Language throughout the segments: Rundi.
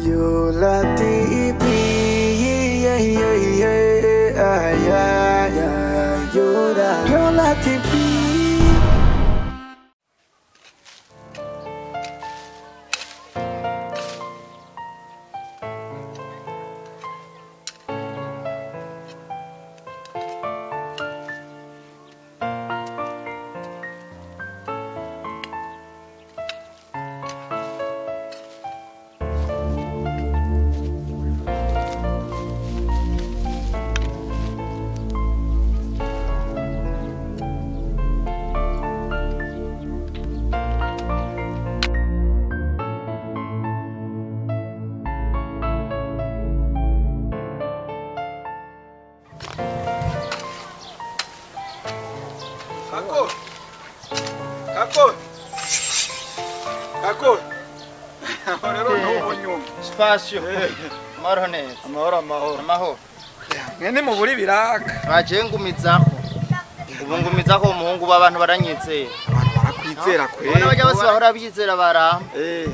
Yola TV, yeah, yeah, yeah, yeah, yeah, Yola TV. Kako rero ntubonyuma Spasio amahoro neza amahoro mwene mu buri biraka baje ngumizako ubungumizako umuhungu w'abantu baranyizera barakwizera kwe bajya bose bahora bizera bara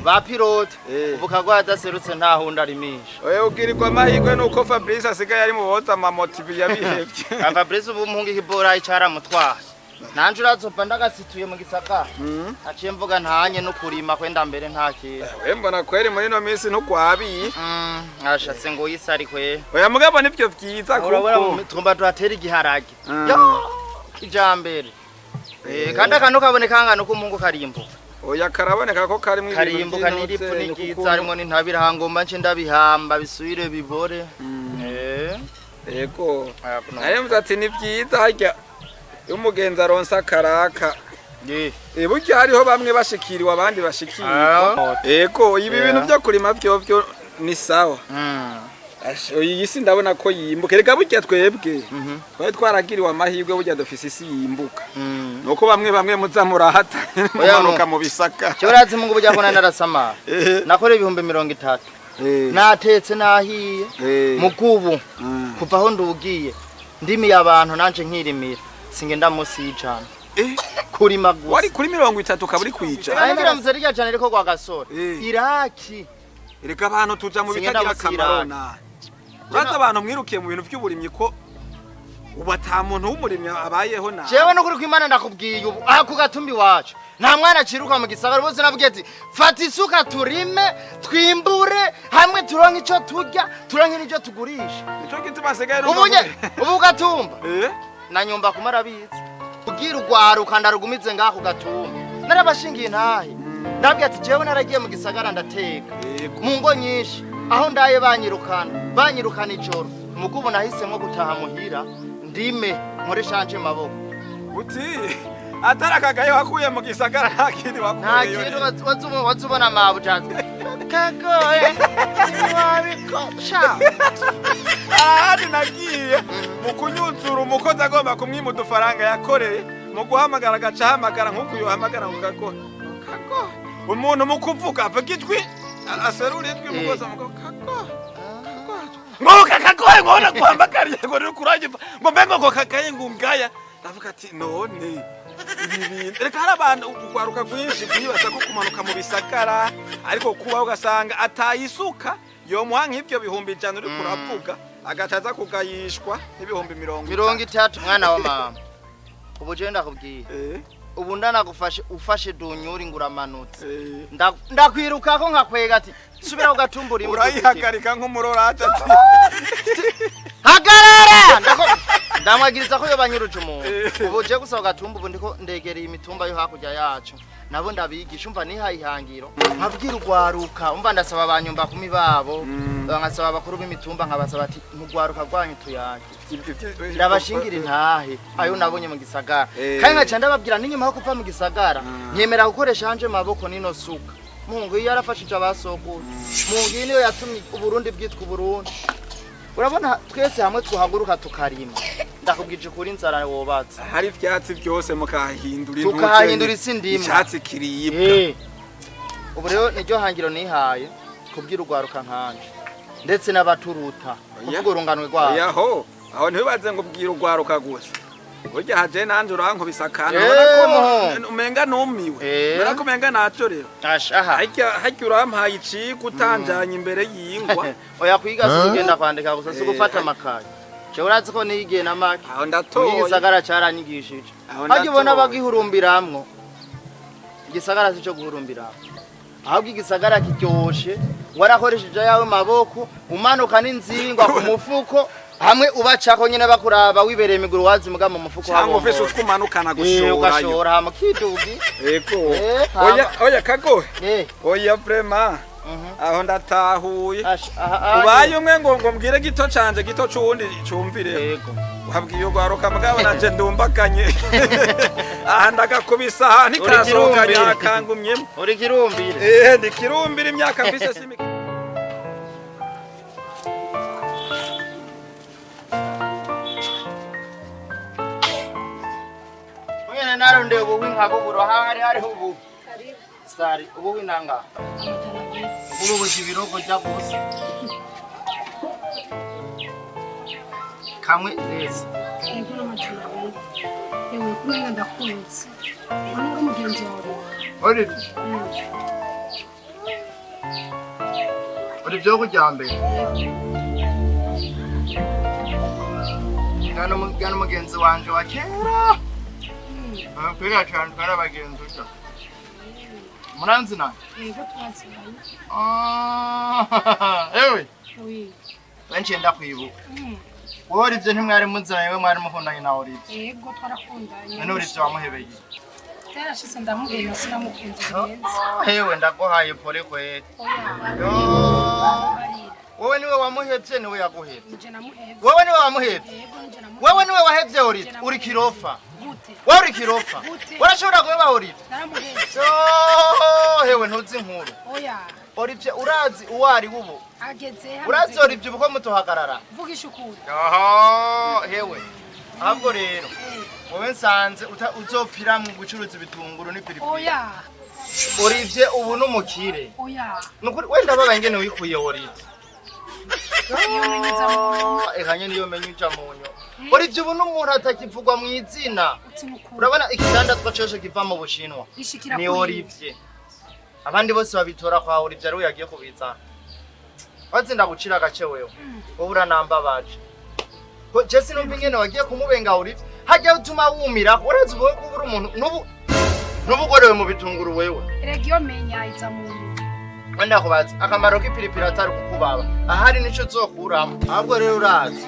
ba pilote uvuka ko hadaserutse nta hunda arimisha oye ugirirwa amahirwe nuko Fabrice asigaye ari mu boza amamotivi yabihevye Fabrice ubu umuhungu ikibora icara mutwaye nanje urazopa ndagasituye mu gisaka aciye mvuga ntanye no kurima kwenda mbere nta kintu mbona kweri muri no minsi ntukwabi ashatse ngo yisari kwe oya mugabo nivyo vyiza kuko tumba tuhatera igiharage kijambere kandi akantu kaboneka ngano ko umungu karimbo oya karaboneka ko karimwe karimbo kaniripfu n'igiza harimo n'intabira hangomba nce ndabihamba bisubire bibore yego naye muzati ni vyiza harya umugenzi aronsa karaka burya hariho bamwe bashikiriwe abandi bashikirwa yego ibi bintu byo kurima byo ni sawa iyi si ndabona ko yimbuka reka burya twebwe twari twaragiriwe amahirwe burya dufise isi yimbuka nuko bamwe muzamurahata mumanuka mu bisaka cyo barazi mungu burya ko nanarasamara nakore 30 natetse nahiye mukubu kuva aho ndugiye ndimiye abantu nanje nkirimira singenda musi y'ijana kurima gusa wari kuri 30 kaburi kwica ayingira muzerija cyane riko kwa gasore iraki reka abantu tuja mu bitagira kamarona uraza abantu mwirukiye mu bintu by'uburimyi ko ubata muntu w'umurimyi abayeho na jewe no kuri kwimana ndakubwiye ubu aha ku gatumbi wacu nta mwana ciruka mu gisagara bose navuga ati fata isuka turime twimbure hamwe turonka ico turya turonka n'icyo tugurisha ico gituma segaye ubu gatumba na nyumba kumara bizi kugira ugwaruka ndarugumize ngako gatumba narabashingiye ntahe ndabwiye ati jewe naragiye mu gisagara ndateka mu ngo nyinshi aho ndaye banyirukana ijoro mugubu nahisemo gutaha muhira ndime muri shanje maboko uti atarakagaye wakuye mu gisagara nta kindi wakuye nta kindi wazubona mabujazi kagoye wabikosha ahandi nagiye mu kunyutsura umukozi agomba kumwima udufaranga yakoreye mu guhamagara agaca ahamagara nk'uko yohamagara ngo kago umuntu mu kuvuga avuga ijwi aserura ijwi umukozi amugo kago ngo kakagoye ngona guhamagariye ngo rero kuragiva ngo mbengo ngo kakaye ngungaya ndavuga ati none reka hari abantu ugwaruka gwinshi kwibaza ko kumanuka mu bisagara ariko kuba ugasanga atayisuka yo muha nk'ibyo bihumbi 100 uri kuravuga agataza kugayishwa n'ibihumbi 30 mwana wa mama ubu je ndakubwiye ubu ndanagufashe ufashe dunyuri nguramanutse ndakwiruka ko nkakwega ati subira ugatumbura imwe urayihagarika nk'umuroraje ati hagarara ndamwagiriza ko yobanyuruje umuntu ubu je gusaba gatumba ubu ndiko ndegereye imitumba yo hakurya yacu nabo ndabigisha umva nihayihangiro nkabwira ugwaruka umva ndasaba abanyumba kumi babo ngasaba abakuru b'imitumba nkabasaba ati mugwaruka gwanyu tuyake ndabashingira intahe ayo nabonye mu gisagara kandi nkaca ndababwira n'inyuma yo kuva mu gisagara nyemera gukoresha hanje maboko nino suka mungu yarafashije abasogura mungu niyo yatumye uburundi bwitwa uburundi urabona twese hamwe tuhaguruka tukarima ndakubwije kuri inzara wobatse hari ivyatsi byose mukahindura tukahindura isi ndimwe icyatsi kiribwa ubu rero niryo hangiro nihaye kubwira ugwaruka nkanje ndetse n'abaturuta kuvuga urunganwe rwabo yaho aho ntibaze ngo ubwira ugwaruka gusa Burya haje nanje urankubisa akantu Eh, urabona ko umenga numiwe. Urabona ko umenga nacorewe. Ashaha. Harya urampaye iciko utanjanye imbere y'ingwa. Oya kwiga kugenda kwandika gusa si gufata amakaye. Je urazi ko nigiye na make. Aho ndatoye. Igisagara caranyigishije. Aho Harya ubona ndatoye. bagihurumbiramwo. Igisagara sico guhurumbiramwo. Ahubwo igisagara kiryoshe warakoresheje yawe maboko umanuka n'inzingwa ku mufuko hamwe ubacako nyene bakuraba wibereye imiguru wazimuga mu mufuko Cyangwa ufise utkumanukana gushorayo. ugashora hama kidugi. Ego. Oya kago. Eh. Oya vraiment. Aho ndatahuye. Aha. Ubaye umwe ngo mbwire gito canje gito cuwundi cumvire. Yego. Uhabwiye ugwaruka mugabo nanje ndumbakanye. Aha ndagakubisa aha ntikasohoka yakangumye. Uri kirumbire. Ndi kirumbira imyaka mfise simi. Mwene naronde ubu winkako buroha hari ubu. Sari ubu winanga. Ubu bujibirogo ja gusa. Kamwe neza. Ewe kumenya ndakunze. Wangu mugenzi wawe. Uri. Uri byo kujyambere. Gano mugenzi wanje wa kera. Kwera cyane kana bagenzi uca. Muranzi na. Yego twaziranye. Ewe. Oui. Benshi ndakwibuka. Wowe ivyo ntimwari muzanye we mwari mukundanye na Olive. Yego twarakundanye. None Olive wamuhebeye. Yarashise ndamuhena sinamukunze neza. Hewe ndaguhaye pole kweli. Oya. Wowe niwe wamuhevye niwe yaguhevye. Nje namuhebye. Wowe niwe wamuhevye. Yego nje namuhebye. Wewe niwe wahevye Olive uri kirofa. Gute? Wewe uri kirofa. Urashobora kuba Olive. Naramuhebye. So hewe ntuzi inkuru. Oya. Olive urazi uwari wubu. Ageze hano. Urazi Olive uko mutohagarara. Vugisha ukuri. Aha hewe. Ahubwo rero wowe nsanze uzopfira mu gucuruza ibitunguru n'ipiripiri. Oya. Olive ubu n'umukire. Oya. Nukuri wenda baba ngene wikuye Olive. Yomenyeza mu. Ehanye niyo menyuja munyo. Olive ubu n'umuntu atakivugwa mu izina. Utimukuru. Urabona ikitanda twacoshe kiva mu Bushinwa. Gishikira Ni kuri. Olive. Abandi bose babitora kwa Olive ari we yagiye kubizana. Wazinda gucira gace wewe. Wowe uranamba baje. Ko Jesse numva ingene wagiye kumubenga Olive. Hajya utuma wumira. Urazi ubu kubura umuntu nubugorewe mu bitunguru wewe. Regio menya iza mu. Wenda kubaza akamaro k'ipiripiri atari kukubaba. Ahari nico zokuramo. Ahubwo rero urazi.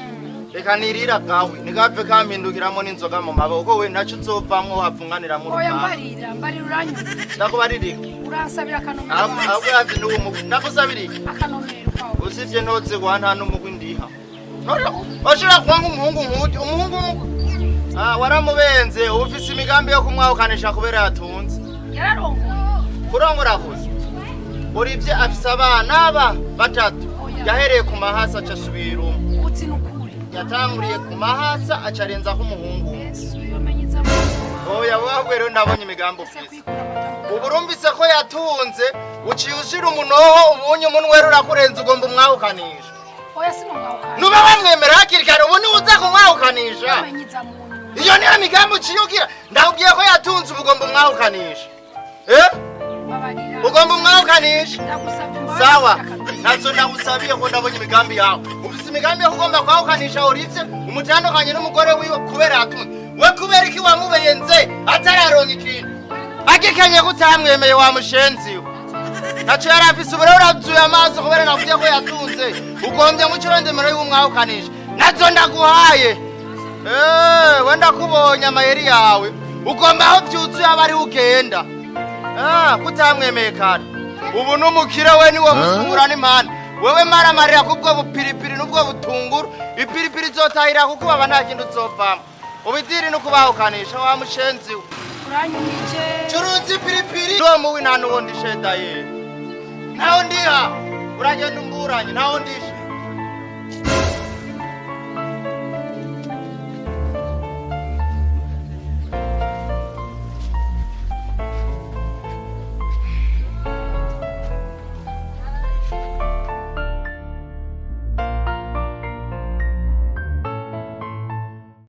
Reka nirira kawe nigapfe kampindukiramo n'inzoga mu maboko we naco uzovamwo wapfunganira mu Oya rupa. mbari uranyuma. Ndakubaririka. Uransabira akanomero. Ahubwo yazi n'uwo ndakusabirika. Akanomero kwawe. Usivye noze kwa nta n'umugwi ndiha. Bashira kwanga umuhungu nkuti umuhungu waramubenze ufise imigambi yo kumwahukanisha kubera yatunze. Yararongo. Kurongora gusa. Olive afise abana batatu. Yahereye ku mahasa acasubira. Uti nukuri. Yatanguriye ku mahasa acarenza ku muhungu. Yesu yomenyiza mu. Oya wagwe rero ndabonye imigambi ufise. Ubu urumvise ko yatunze uciye ushira umunoho ubunye umunwe rero urakurenza ugomba umwahukanisha. Oya sinomwahukanisha. Nuba bamwemera hakiri kare ubu ni uza kumwahukanisha. Yomenyiza mu. Iyo niyo migambi uciyugira ndakubwiye ko yatunze ubugomba umwahukanisha. Babarira. Ugomba umwahukanisha. Ndagusabye mbaho. Sawa. Nazo ndagusabiye ko ndabonye imigambi yawe. Ufise imigambi yo kugomba kwahukanisha Olive umutandukanye n'umugore wiwe kubera yatunze. We kubera iki wamubenze atararonka ikintu. Agikanye gutamwemeye wa mushenzi. Naco yari afise ubure urazuye amaso kubera nakubwiye ko yatunze. Ugombye mu kirondemero y'umwahukanisha. Nazo ndaguhaye. Wenda kubonye amayeri yawe ugomba aho byuzuye abari ugenda kutamwemeye kandi ubu n'umukire we niwe musungura n'imana wewe maramarira kubwo bupiripiri n'ubwo butunguru ipiripiri zotahira kuko baba nta kintu uzovamo ubidiri no kubahukanisha wa mushenzi we Uranyumije. curuza ipiripiri do muwi nta nuwo ndishe daye ntaho ndiha uragenda umburanye ntaho ndishe